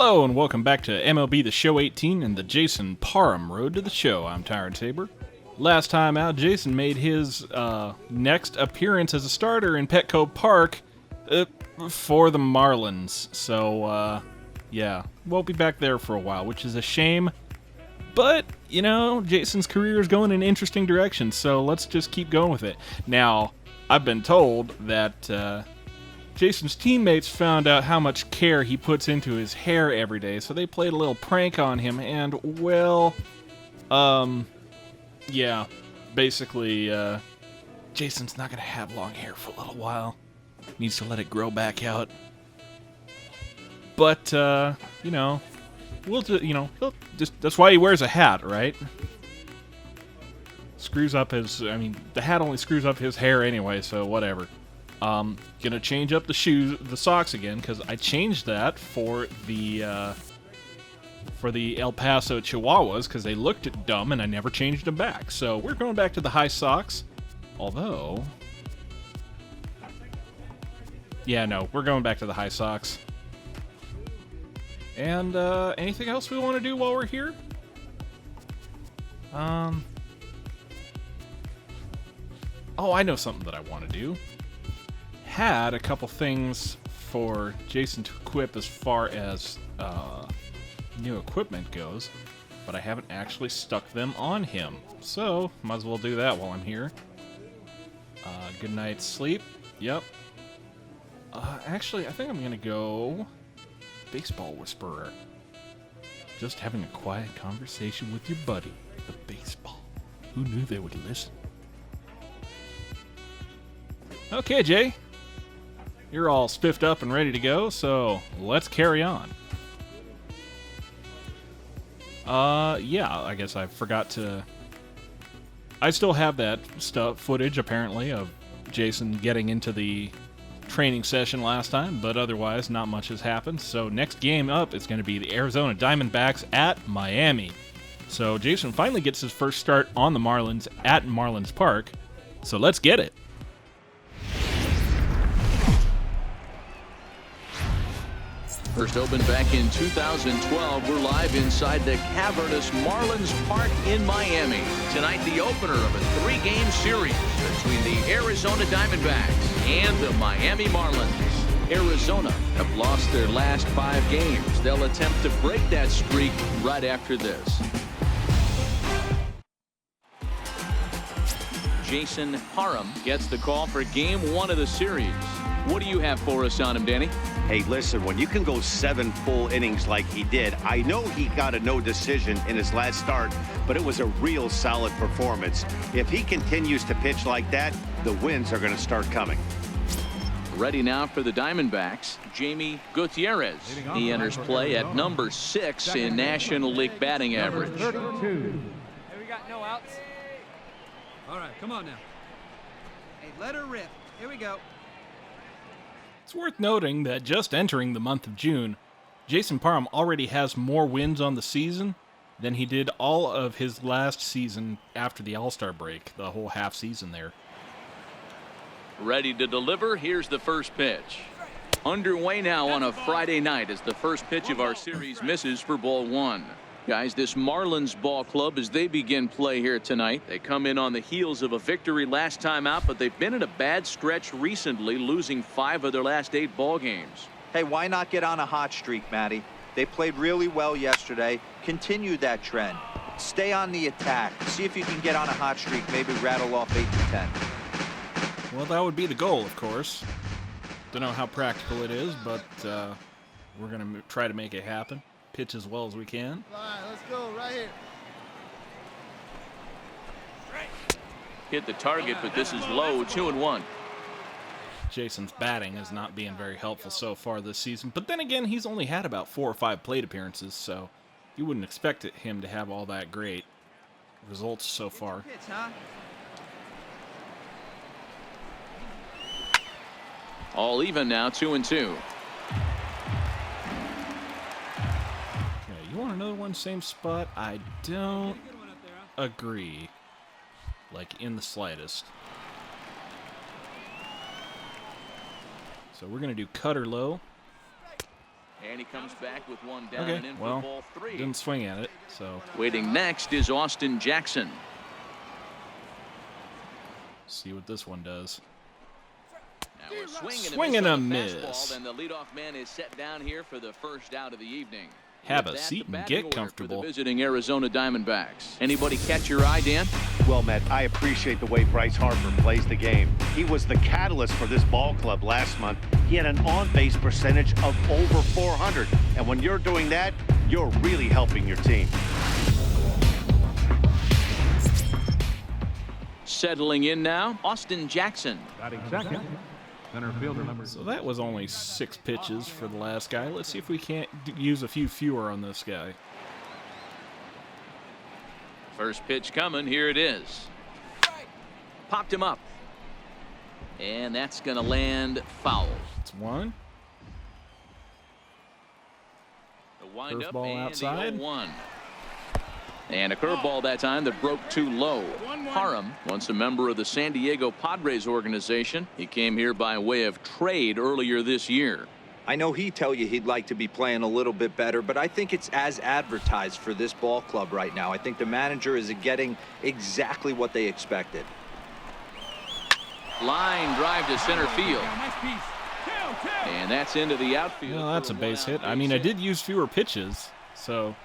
Hello and welcome back to MLB The Show 18 and the Jason Parham Road to the Show. I'm Tyrant Saber. Last time out, Jason made his next appearance as a starter in Petco Park for the Marlins. So, yeah, won't be back there for a while, which is a shame. But, you know, Jason's career is going in an interesting direction, so let's just keep going with it. Now, I've been told that Jason's teammates found out how much care he puts into his hair every day, so they played a little prank on him, and, well, yeah, basically, Jason's not going to have long hair for a little while. Needs to let it grow back out. But, you know, that's why he wears a hat, right? Screws up his, the hat only screws up his hair anyway, so whatever. Gonna change up the socks again, because I changed that for the El Paso Chihuahuas, because they looked dumb and I never changed them back. So we're going back to the high socks, although, yeah, no, we're going back to the high socks. And, anything else we want to do while we're here? Oh, I know something that I want to do. Had a couple things for Jason to equip as far as new equipment goes, but I haven't actually stuck them on him. So, might as well do that while I'm here. Good night's sleep. Yep. Actually, I think I'm going to go Baseball Whisperer. Just having a quiet conversation with your buddy, the baseball. Who knew they would listen? Okay, Jay. You're all spiffed up and ready to go, so let's carry on. Yeah, I guess I forgot to... I still have that footage, apparently, of Jason getting into the training session last time, but otherwise not much has happened. So next game up is going to be the Arizona Diamondbacks at Miami. So Jason finally gets his first start on the Marlins at Marlins Park. So let's get it. First opened back in 2012, we're live inside the cavernous Marlins Park in Miami. Tonight, the opener of a three-game series between the Arizona Diamondbacks and the Miami Marlins. Arizona have lost their last 5 games. They'll attempt to break that streak right after this. Jason Parham gets the call for game 1 of the series. What do you have for us on him, Danny? Hey, listen, when you can go 7 full innings like he did, I know he got a no decision in his last start, but it was a real solid performance. If he continues to pitch like that, the wins are going to start coming. Ready now for the Diamondbacks, Jamie Gutierrez. He enters play at number 6 in National League batting average. 32. Hey, we got no outs. All right, come on now. Hey, let her rip. Here we go. It's worth noting that just entering the month of June, Jason Parham already has more wins on the season than he did all of his last season after the All-Star break, the whole half season there. Ready to deliver. Here's the first pitch. Underway now on a Friday night as the first pitch of our series misses for ball 1. Guys, this Marlins ball club, as they begin play here tonight, they come in on the heels of a victory last time out, but they've been in a bad stretch recently, losing 5 of their last 8 ball games. Hey, why not get on a hot streak, Matty? They played really well yesterday. Continue that trend. Stay on the attack. See if you can get on a hot streak, maybe rattle off 8 to 10. Well, that would be the goal, of course. Don't know how practical it is, but we're going to try to make it happen. Pitch as well as we can. All right, let's go right here. Hit the target, but this is low, 2-1. Jason's batting is not being very helpful so far this season, but then again, he's only had about 4 or 5 plate appearances, so you wouldn't expect him to have all that great results so far. Pitch, huh? All even now, 2-2. You want another one, same spot? I don't agree, like in the slightest. So we're going to do cutter low. And he comes back with one down and in for ball 3. Didn't swing at it, so. Waiting next is Austin Jackson. See what this one does. Now a swing and a miss. And the leadoff man is set down here for the first out of the evening. Have a seat and get comfortable. For the visiting Arizona Diamondbacks. Anybody catch your eye, Dan? Well, Matt, I appreciate the way Bryce Harper plays the game. He was the catalyst for this ball club last month. He had an on-base percentage of over 400. And when you're doing that, you're really helping your team. Settling in now, Austin Jackson. Batting second. Center fielder number. So that was only 6 pitches for the last guy. Let's see if we can't use a few fewer on this guy. First pitch coming. Here it is. Popped him up. And that's going to land foul. It's 1. The windup Curveball and outside. The 0-1. And a curveball that time that broke too low. Parham, once a member of the San Diego Padres organization. He came here by way of trade earlier this year. I know he'd tell you he'd like to be playing a little bit better, but I think it's as advertised for this ball club right now. I think the manager is getting exactly what they expected. Line drive to center field. And that's into the outfield. Well, that's a base hit. I mean, I did use fewer pitches. So,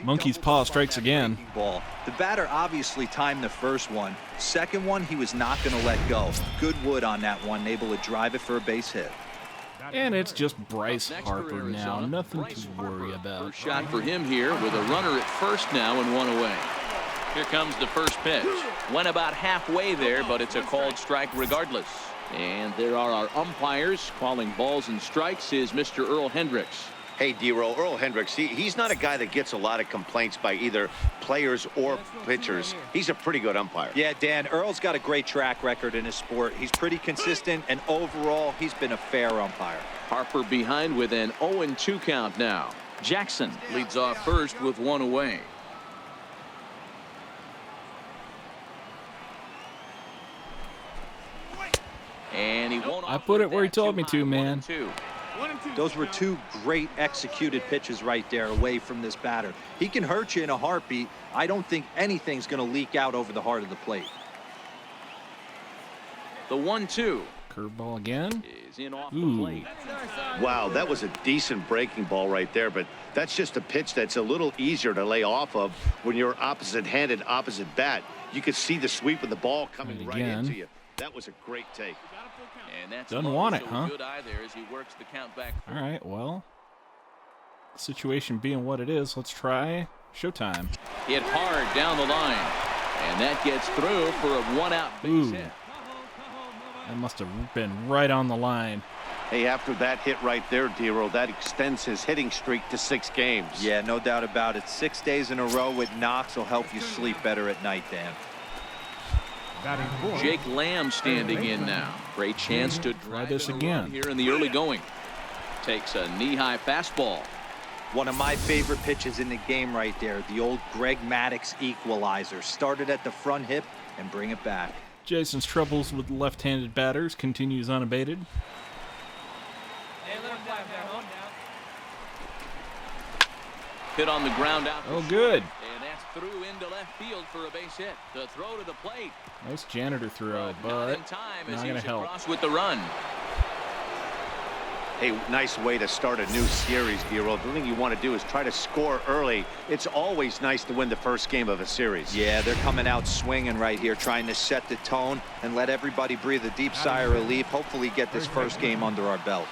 monkey's paw strikes again. Ball. The batter obviously timed the first one. Second one, he was not going to let go. Good wood on that one, able to drive it for a base hit. And it's just Bryce Harper now. Nothing to worry about. First shot for him here with a runner at first now and 1 away. Here comes the first pitch. Went about halfway there, but it's a called strike regardless. And there are our umpires calling balls and strikes is Mr. Earl Hendricks. Hey, D-Roll, Earl Hendricks, he's not a guy that gets a lot of complaints by either players or pitchers. He's a pretty good umpire. Yeah, Dan, Earl's got a great track record in his sport. He's pretty consistent, and overall, he's been a fair umpire. Harper behind with an 0-2 count now. Jackson leads off first with 1 away. And he won't. I put it where he told me to, man. Those were 2 great executed pitches right there away from this batter. He can hurt you in a heartbeat. I don't think anything's going to leak out over the heart of the plate. The 1-2. Curveball again. Is in off the plate. Wow, that was a decent breaking ball right there, but that's just a pitch that's a little easier to lay off of when you're opposite-handed, opposite bat. You could see the sweep of the ball coming right into you. That was a great take. And that's doesn't want it, huh? Good eye there as he works the count back. All right, well, situation being what it is, let's try showtime. Hit hard down the line, and that gets through for a 1-out base hit. That must have been right on the line. Hey, after that hit right there, D-Roll, that extends his hitting streak to 6 games. Yeah, no doubt about it. 6 days in a row with knocks will help you sleep better at night, Dan. Jake Lamb standing in now. Great chance to try this again here in the early going. Takes a knee-high fastball. One of my favorite pitches in the game right there. The old Greg Maddux equalizer. Started at the front hip and bring it back. Jason's troubles with left-handed batters continues unabated. Hit on the ground out. Oh, good. And that's through into left field for a base hit. The throw to the plate. Nice janitor throw, but not going to help. With the run. Hey, nice way to start a new series, D-Roll. The thing you want to do is try to score early. It's always nice to win the first game of a series. Yeah, they're coming out swinging right here, trying to set the tone and let everybody breathe a deep sigh of relief. Hopefully get this first game under our belt.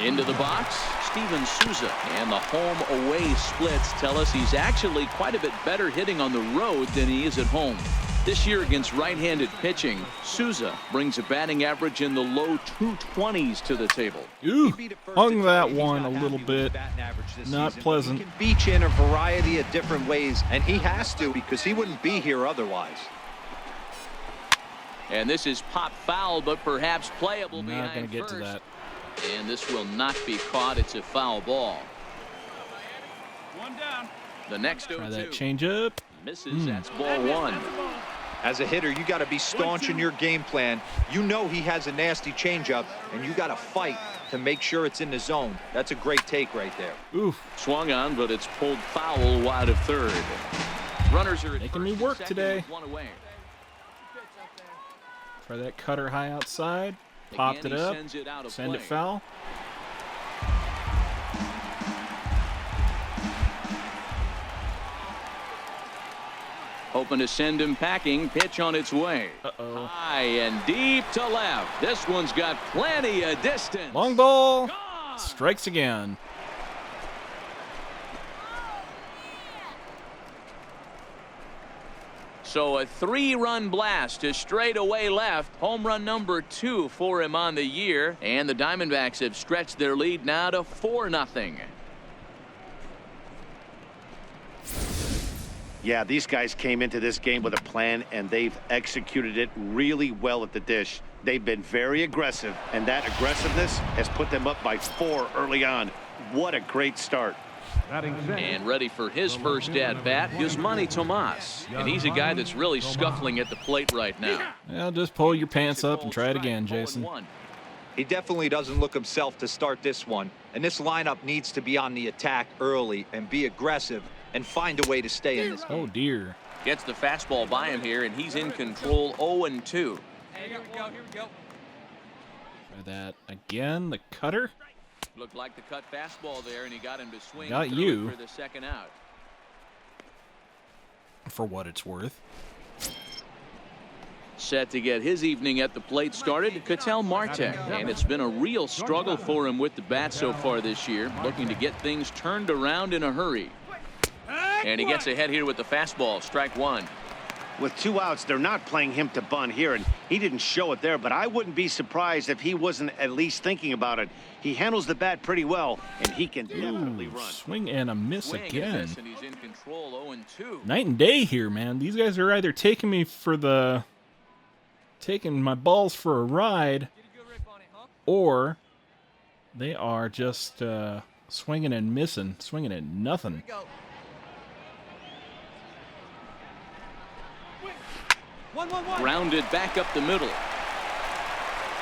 Into the box, Steven Souza. And the home-away splits tell us he's actually quite a bit better hitting on the road than he is at home. This year against right-handed pitching, Souza brings a batting average in the low 220s to the table. Ooh, hung that one a little bit. Not pleasant. He can beat you in a variety of different ways, and he has to because he wouldn't be here otherwise. And this is pop foul, but perhaps playable behind not going to get first. to that. And this will not be caught. It's a foul ball. One down. The next 0-2. Try that changeup. Misses. That's ball 1. As a hitter, you got to be staunch in your game plan. You know he has a nasty changeup, and you got to fight to make sure it's in the zone. That's a great take right there. Oof. Swung on, but it's pulled foul wide of third. Runners are making me work today. Try that cutter high outside. Popped it up. Send it foul. Hoping to send him packing. Pitch on its way. Uh-oh. High and deep to left. This one's got plenty of distance. Long ball. Gone. Strikes again. So a 3-run blast to straightaway left. Home run number 2 for him on the year. And the Diamondbacks have stretched their lead now to 4-0. Yeah, these guys came into this game with a plan, and they've executed it really well at the dish. They've been very aggressive, and that aggressiveness has put them up by 4 early on. What a great start. And ready for his first at-bat, Yasmani Tomas. And he's a guy that's really scuffling at the plate right now. Well, just pull your pants up and try it again, Jason. He definitely doesn't look himself to start this one. And this lineup needs to be on the attack early and be aggressive and find a way to stay in this game. Oh, dear. Gets the fastball by him here, and he's in control 0-2. Hey, here we go. Try that again. The cutter. Looked like the cut fastball there, and he got him to swing Got through you. for the second out. For what it's worth. Set to get his evening at the plate started, Ketel Marte. And it's been a real struggle for him with the bat so far this year, looking to get things turned around in a hurry. And he gets ahead here with the fastball, strike 1. With 2 outs, they're not playing him to bunt here, and he didn't show it there, but I wouldn't be surprised if he wasn't at least thinking about it. He handles the bat pretty well, and he can definitely run. Swing and a miss Swing and again. miss, and he's in control 0-2. Night and day here, man. These guys are either taking my balls for a ride, or they are just swinging and missing, swinging at nothing. Grounded back up the middle.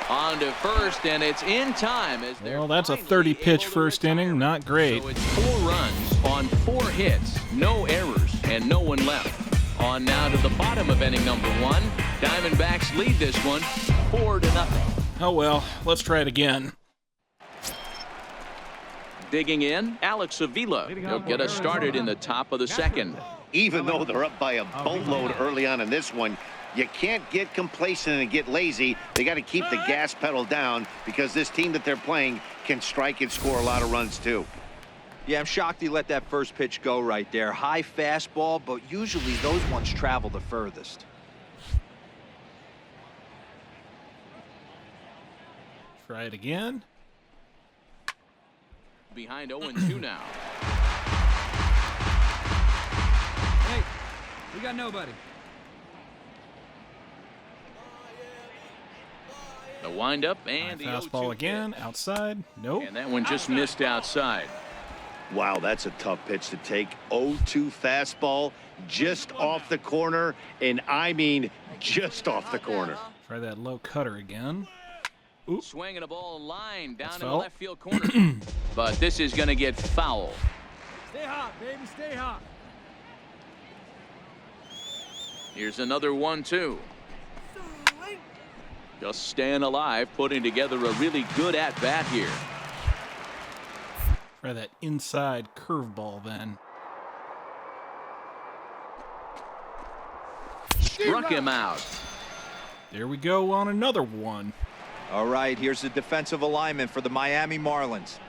On to first, and it's in time. As Well, that's a 30-pitch first inning. Not great. So it's 4 runs on 4 hits, no errors, and no one left. On now to the bottom of inning number 1. Diamondbacks lead this one 4-0. Oh, well, let's try it again. Digging in, Alex Avila. He'll get us started in the top of the second. Even though they're up by a boatload early on in this one, you can't get complacent and get lazy. They got to keep the gas pedal down because this team that they're playing can strike and score a lot of runs too. Yeah, I'm shocked he let that first pitch go right there. High fastball, but usually those ones travel the furthest. Try it again. Behind 0-2 now. Hey, we got nobody. The windup and the Fastball 0-2 again. pitch. Outside. Nope. And that one just missed outside. Wow, that's a tough pitch to take. 0-2 fastball just off the corner, and I mean just off the corner. Try that low cutter again. Oop. Swinging a ball in line down That's in the foul. left field corner. But this is going to get foul. Stay hot, baby. Stay hot. Here's another 1-2. Just staying alive, putting together a really good at-bat here. Try that inside curveball then. Struck him out. There we go on another one. All right, here's the defensive alignment for the Miami Marlins.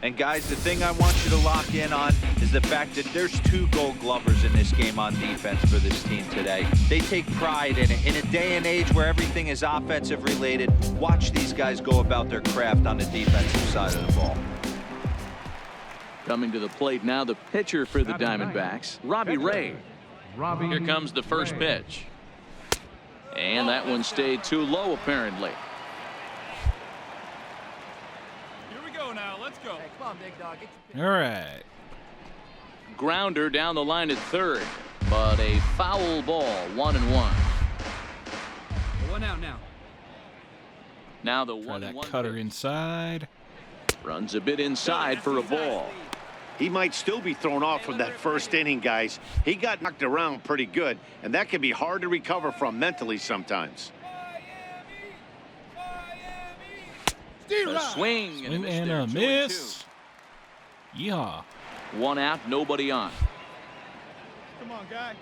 And guys, the thing I want you to lock in on is the fact that there's 2 Gold Glovers in this game on defense for this team today. They take pride in it. In a day and age where everything is offensive related, watch these guys go about their craft on the defensive side of the ball. Coming to the plate now, the pitcher for the Diamondbacks, Robbie Ray. Here comes the first pitch. And that one stayed too low, apparently. Now, let's go. Hey, come on, big dog. All right. Grounder down the line at third, but a foul ball, 1-1. One out now. Now the Try that 1-1 cutter pitch. inside. Runs a bit inside for a ball. He might still be thrown off from that first inning, guys. He got knocked around pretty good, and that can be hard to recover from mentally sometimes. A swing and a miss. And there, a 2-2. miss. Yeehaw. 1 out, nobody on. Come on, guy.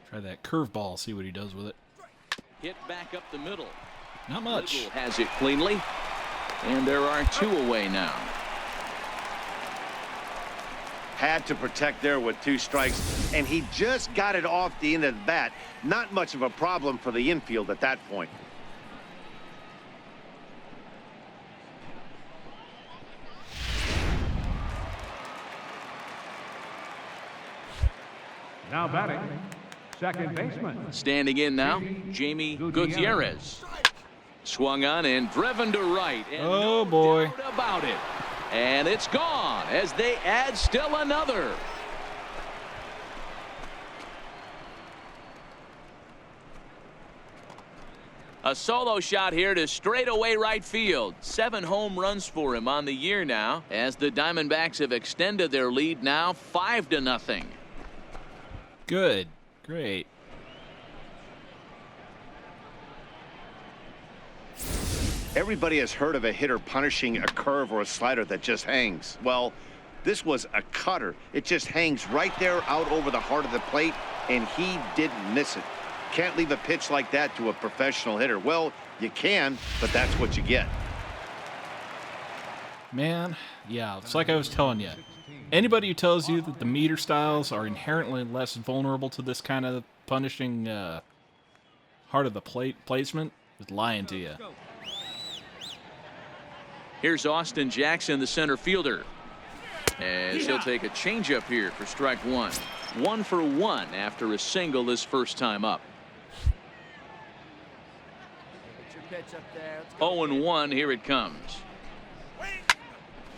Try that curveball, see what he does with it. Hit back up the middle. Not much. Little has it cleanly. And there are 2 away now. Had to protect there with 2 strikes, and he just got it off the end of the bat. Not much of a problem for the infield at that point. Now batting, second baseman. Standing in now, Jamie Gutierrez. Swung on and driven to right. And Oh, no boy. doubt about it. And it's gone as they add still another. A solo shot here to straightaway right field. 7 home runs for him on the year now, as the Diamondbacks have extended their lead now 5-0. Good. Great. Everybody has heard of a hitter punishing a curve or a slider that just hangs. Well, this was a cutter. It just hangs right there out over the heart of the plate, and he didn't miss it. Can't leave a pitch like that to a professional hitter. Well, you can, but that's what you get. Man, yeah, it's like I was telling you. Anybody who tells you that the meter styles are inherently less vulnerable to this kind of punishing heart of the plate placement is lying to you. Here's Austin Jackson, the center fielder. As he'll take a changeup here for strike 1. 1 for 1 after a single his first time up. 0-1, here it comes.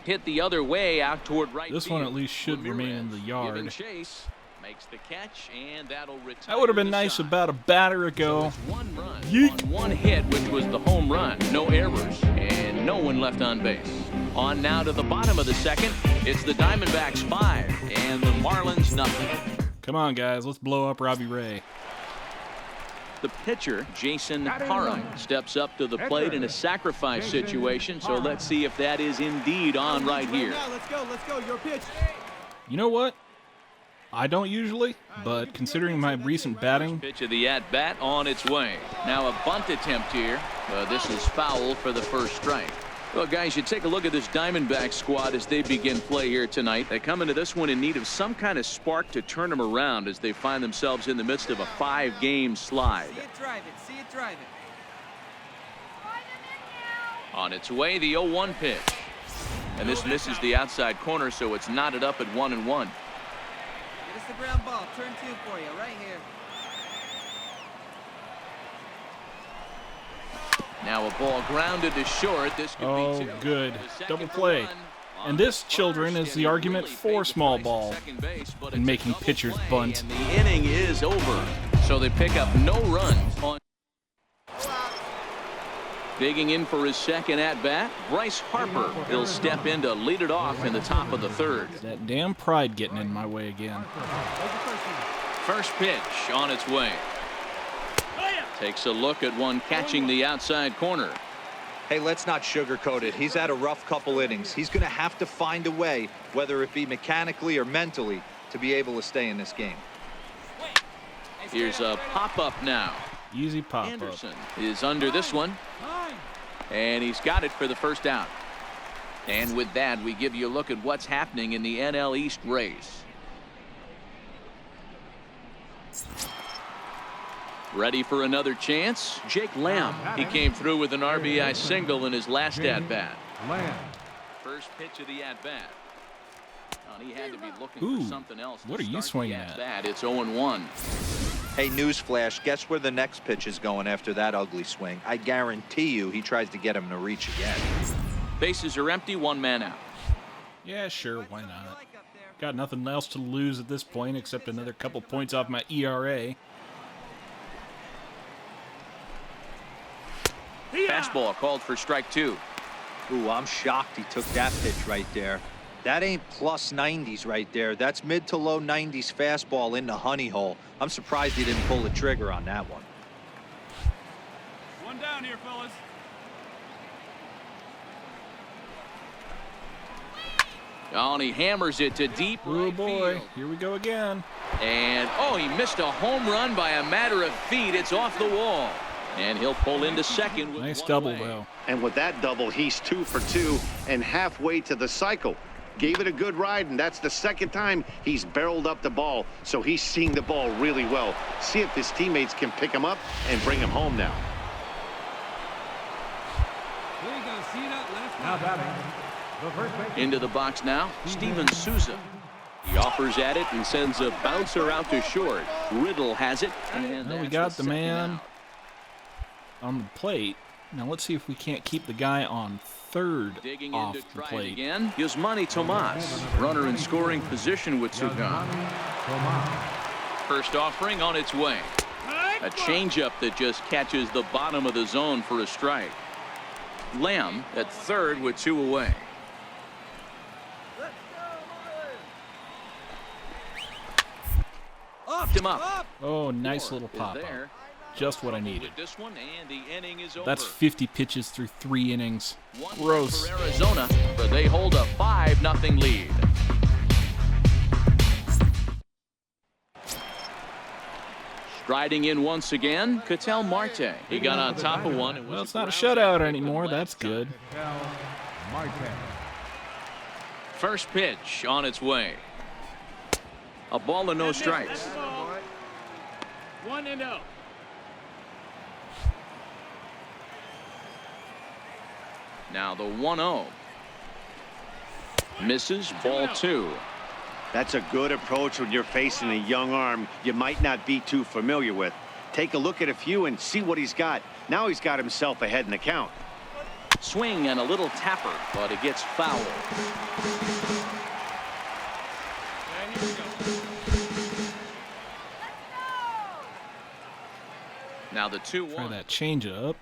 Hit the other way out toward right This field. one at least should remain in the yard. Giving chase, makes the catch, and that'll retire That would have been the nice side. about a batter ago. So it's 1 run Yeet. on 1 hit, which was the home run. No errors, and no one left on base. On now to the bottom of the second. It's the Diamondbacks 5 and the Marlins nothing. Come on, guys, let's blow up Robbie Ray. The pitcher, Jason Parham, steps up to the plate in a sacrifice situation. So let's see if that is indeed on right here. Let's go. Your pitch. You know what? I don't usually, but considering my recent batting, Pitch of the at-bat on its way. Now a bunt attempt here. This is foul for the first strike. Well, guys, you take a look at this Diamondback squad as they begin play here tonight. They come into this one in need of some kind of spark to turn them around as they find themselves in the midst of a 5-game slide. See it drive it. On its way, the 0-1 pitch. And this misses the outside corner, so it's knotted up at 1-1. Get us the ground ball. Turn 2 for you right here. Now a ball grounded to short. This could oh, be 2. good. The second Double play. run on And this, first, children, is the and argument really for paid small the price ball at second base, but and it's a making double pitchers play, bunt. And the inning is over. So they pick up no runs on. Digging in for his second at-bat, Bryce Harper. He'll step in to lead it off in the top of the third. That damn pride getting in my way again. First pitch on its way. Takes a look at one catching the outside corner. Hey, let's not sugarcoat it. He's had a rough couple innings. He's going to have to find a way, whether it be mechanically or mentally, to be able to stay in this game. Here's a pop-up now. Easy pop up. Anderson is under this one. And he's got it for the first out. And with that, we give you a look at what's happening in the NL East race. Ready for another chance? Jake Lamb. He came through with an RBI single in his last at-bat. First pitch of the at-bat. He had to be looking Ooh, for something else. what are you swinging at? It's 0-1. Hey, newsflash, guess where the next pitch is going after that ugly swing? I guarantee you he tries to get him to reach again. Bases are empty, 1 man out. Yeah, sure, why not? Got nothing else to lose at this point except another couple points off my ERA. fastball called for strike 2. Ooh, I'm shocked he took that pitch right there. That ain't plus 90s right there. That's mid to low 90s fastball in the honey hole. I'm surprised he didn't pull the trigger on that one. One down here, fellas. Oh, and he hammers it to deep Oh right boy, field. here we go again. And, oh, he missed a home run by a matter of feet. It's off the wall. And he'll pull into second with Nice one double, away. though. And with that double, he's 2 for 2 and halfway to the cycle. Gave it a good ride, and that's the second time he's barreled up the ball. So he's seeing the ball really well. See if his teammates can pick him up and bring him home now. There you go. See that left Now batting, the first baseman. Into the box now, Steven Souza. He offers at it and sends a bouncer out to short. Riddle has it. And Well, we that's got the second man out. on the plate. Now let's see if we can't keep the guy on third Digging off in to the try it plate. again. Yasmani Tomas, runner in scoring position with two gone. First offering on its way. A changeup that just catches the bottom of the zone for a strike. Lamb at third with 2 away. Upped him up. Oh, nice Four little is pop up. there. Just what I needed. With this one, and the inning is over. That's 50 pitches through 3 innings. One Gross. for Arizona, but they hold a 5-0 lead. Striding in once again, Ketel Marte. He got on top of one. Well, it's not a shutout anymore. That's good. First pitch on its way. A ball and no strikes. 1-0. Now the 1-0. Misses, ball 2. That's a good approach when you're facing a young arm you might not be too familiar with. Take a look at a few and see what he's got. Now he's got himself ahead in the count. Swing and a little tapper, but it gets foul. And here we go. Now the Try 2-1. that change up.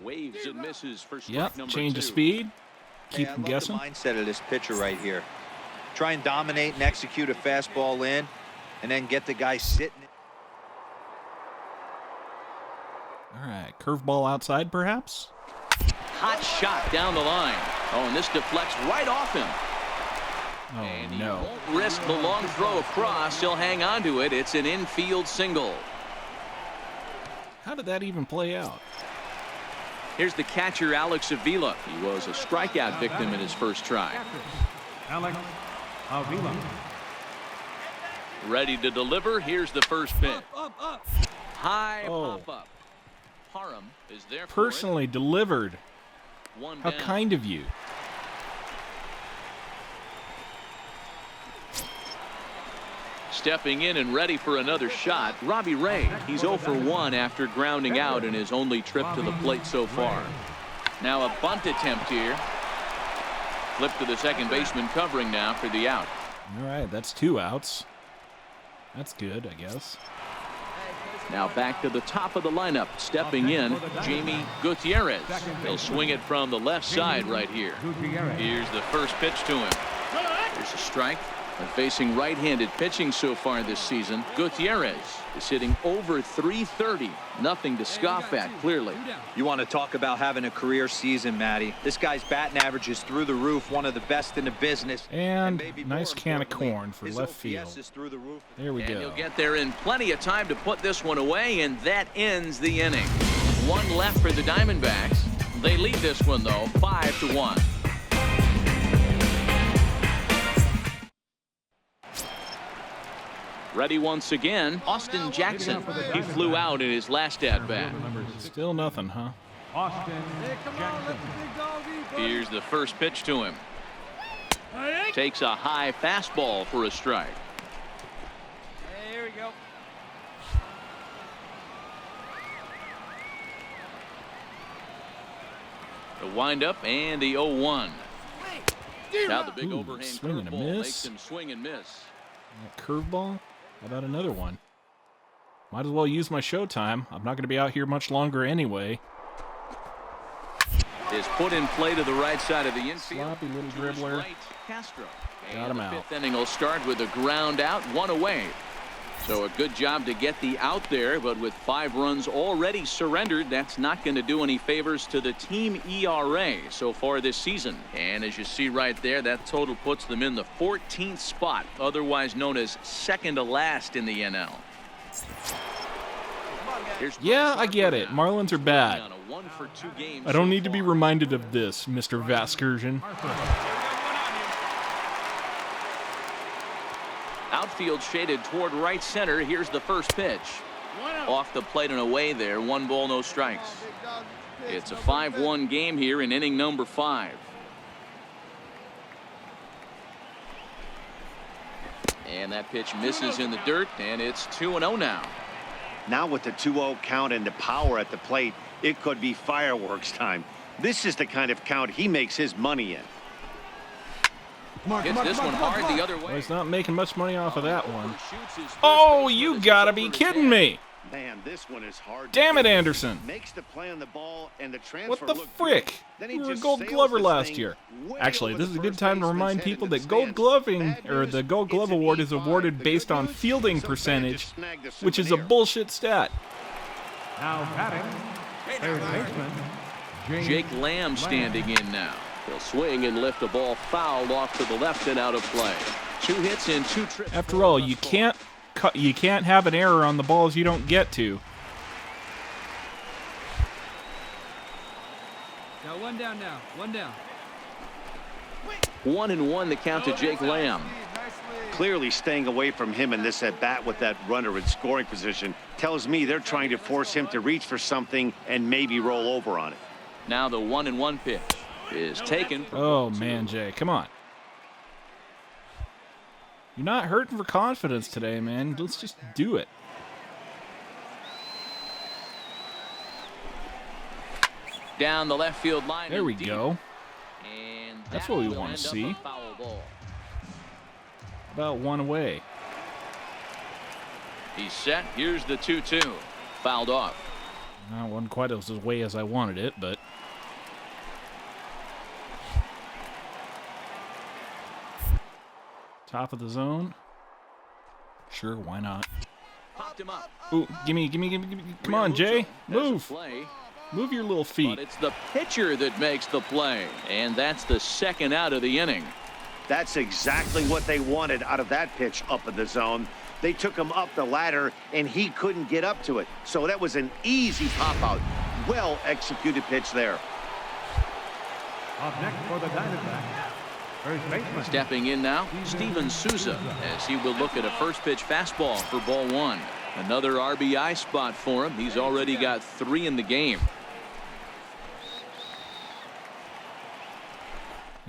Waves and misses for strike Yep, number change 2. of speed. Hey, Keep I him love guessing. the mindset of this pitcher right here. Try and dominate and execute a fastball in, and then get the guy sitting. All right, curveball outside, perhaps? Hot shot down the line. Oh, and this deflects right off him. Oh, And he no. won't risk the long throw across. He'll hang on to it. It's an infield single. How did that even play out? Here's the catcher, Alex Avila. He was a strikeout victim in his first try. Alex Avila. Ready to deliver. Here's the first pitch. Up. High Oh. pop-up. Parham is there for Personally delivered. it. One How down. kind of you. Stepping in and ready for another shot, Robbie Ray. He's 0 for 1 after grounding out in his only trip to the plate so far. Now a bunt attempt here. Flip to the second baseman covering now for the out. All right, that's 2 outs. That's good, I guess. Now back to the top of the lineup. Stepping in, Jamie Gutierrez. He'll swing it from the left side right here. Gutierrez. Here's the first pitch to him. Here's a strike. And facing right-handed pitching so far this season, Gutierrez is hitting over .330. Nothing to scoff at, clearly. You want to talk about having a career season, Matty. This guy's batting average is through the roof, one of the best in the business. And maybe nice more can of importantly, corn for his left OPS field. is through the roof. There we And go. he'll get there in plenty of time to put this one away, and that ends the inning. 1 left for the Diamondbacks. They lead this one, though, 5-1. Ready once again, Austin Jackson. He flew out in his last at-bat. Still nothing, huh? Austin Hey, come on, let the big dog eat, buddy. Here's the first pitch to him. Hey, Takes a high fastball for a strike. here we go. The windup and the 0-1. Now the big Ooh, overhand swing and a curveball miss. makes him swing and miss. That curveball? How about another one? Might as well use my showtime. I'm not going to be out here much longer anyway. is put in play to the right side of the infield. Sloppy little To his dribbler. right, Castro. Got him the out. fifth inning will start with a ground out, 1 away. So a good job to get the out there, but with 5 runs already surrendered, that's not going to do any favors to the team ERA so far this season. And as you see right there, that total puts them in the 14th spot, otherwise known as second to last in the NL. Yeah, I get it. Marlins are bad. On a 1-for-2 game I don't so need to be far. reminded of this, Mr. Vaskersian. Outfield shaded toward right center. Here's the first pitch. Off the plate and away there. 1 ball, no strikes. It's a 5-1 game here in inning number 5. And that pitch misses in the dirt, and it's 2-0 now. Now with the 2-0 count and the power at the plate, it could be fireworks time. This is the kind of count he makes his money in. Hits this one hard the other Well, way. he's not making much money off of that one. Oh, you gotta be kidding me! Man, this one is hard. Damn it, Anderson! Makes the play on the ball and the transfer What the look frick? good. Then he You were a just Gold sails Glover this last thing year. way Actually, over this is a the good first time to baseman's remind head people into that the Gold stands. Gloving, Bad or news, the Gold Glove it's an Award, is E5. awarded The based good on news, fielding some fan percentage, just snagged a which is a souvenir. bullshit stat. Now batting, third baseman, Jake Lamb standing in now. He'll swing and lift a ball fouled off to the left and out of play. 2 hits in 2 trips. After all, you can't have an error on the balls you don't get to. Got 1 down now. 1 down. 1-1 the count to Jake Lamb. Clearly staying away from him in this at-bat with that runner in scoring position tells me they're trying to force him to reach for something and maybe roll over on it. Now the 1-1 pitch is taken. Oh, man, Jay, come on. You're not hurting for confidence today, man. Let's just do it. Down the left field line. There we and deep. go. And That's that what we will wanna end up see. a foul ball. About 1 away. He's set. Here's the 2-2. Fouled off. Not wasn't quite as way as I wanted it, but top of the zone. Sure, why not? Popped him up. Ooh, gimme. Come on, Jay. There's a Move. play, Move your little but feet. it's the pitcher that makes the play, and that's the second out of the inning. That's exactly what they wanted out of that pitch up in the zone. They took him up the ladder, and he couldn't get up to it. So that was an easy pop-out. Well-executed pitch there. up next for the Diamondbacks, first baseman, Stepping in now, Steven Souza, as he will look at a first pitch fastball for ball 1. Another RBI spot for him. He's already got 3 in the game.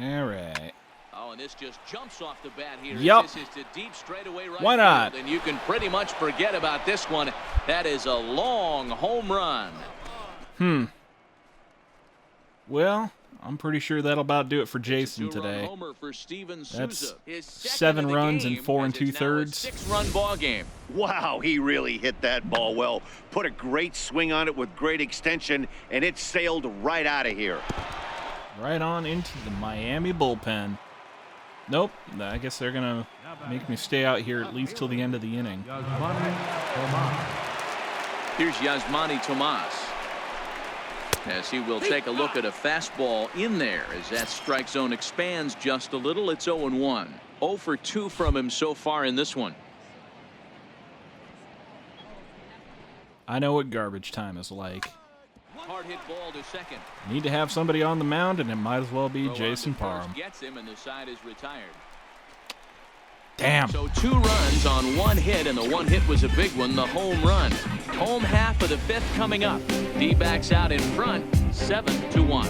All right. Oh, and this just jumps off the bat here. Yup. This is to deep straightaway right Why not? field, and you can pretty much forget about this one. That is a long home run. Well, I'm pretty sure that'll about do it for Jason Two-run today. homer for Steven That's Souza. His second 7 of the runs game, in 4 as it's now a 2/3. 6-run ball game. Wow, he really hit that ball well. Put a great swing on it with great extension, and it sailed right out of here. Right on into the Miami bullpen. Nope, I guess they're going to make me stay out here at least till the end of the inning. Yasmani Tomas. Here's Yasmani Tomas, as he will take a look at a fastball in there as that strike zone expands just a little. It's 0-1. 0 for 2 from him so far in this one. I know what garbage time is like. Hard hit ball to second. Need to have somebody on the mound, and it might as well be Throw on Jason to first Parham. gets him, and the side is retired. Damn. So 2 runs on 1 hit, and the 1 hit was a big one, the home run. Home half of the 5th coming up. D-backs out in front, 7-1.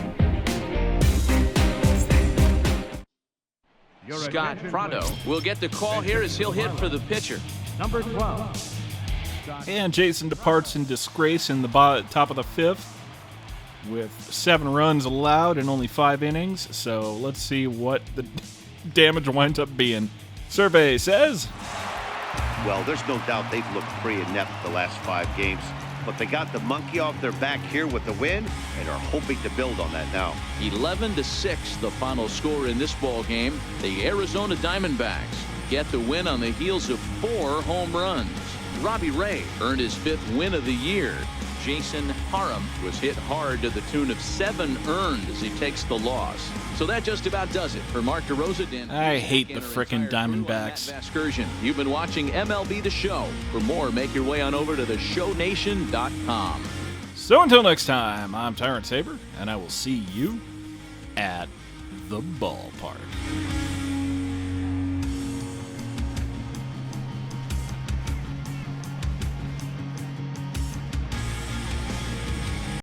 Your Scott attention, Prado please. will get the call here as he'll hit for the pitcher. Number 12. And Jason departs in disgrace in the top of the 5th with 7 runs allowed in only 5 innings. So let's see what the damage winds up being. Survey says Well, there's no doubt they've looked pretty inept the last 5 games. but they got the monkey off their back here with the win and are hoping to build on that now. 11-6, the final score in this ball game. The Arizona Diamondbacks get the win on the heels of 4 home runs. Robbie Ray earned his 5th win of the year. Jason Parham was hit hard to the tune of 7 earned as he takes the loss. So that just about does it for Mark DeRosa. I hate the frickin' Diamondbacks. Excursion. You've been watching MLB The Show. For more, make your way on over to theshownation.com. So until next time, I'm Tyrant Saber, and I will see you at the ballpark.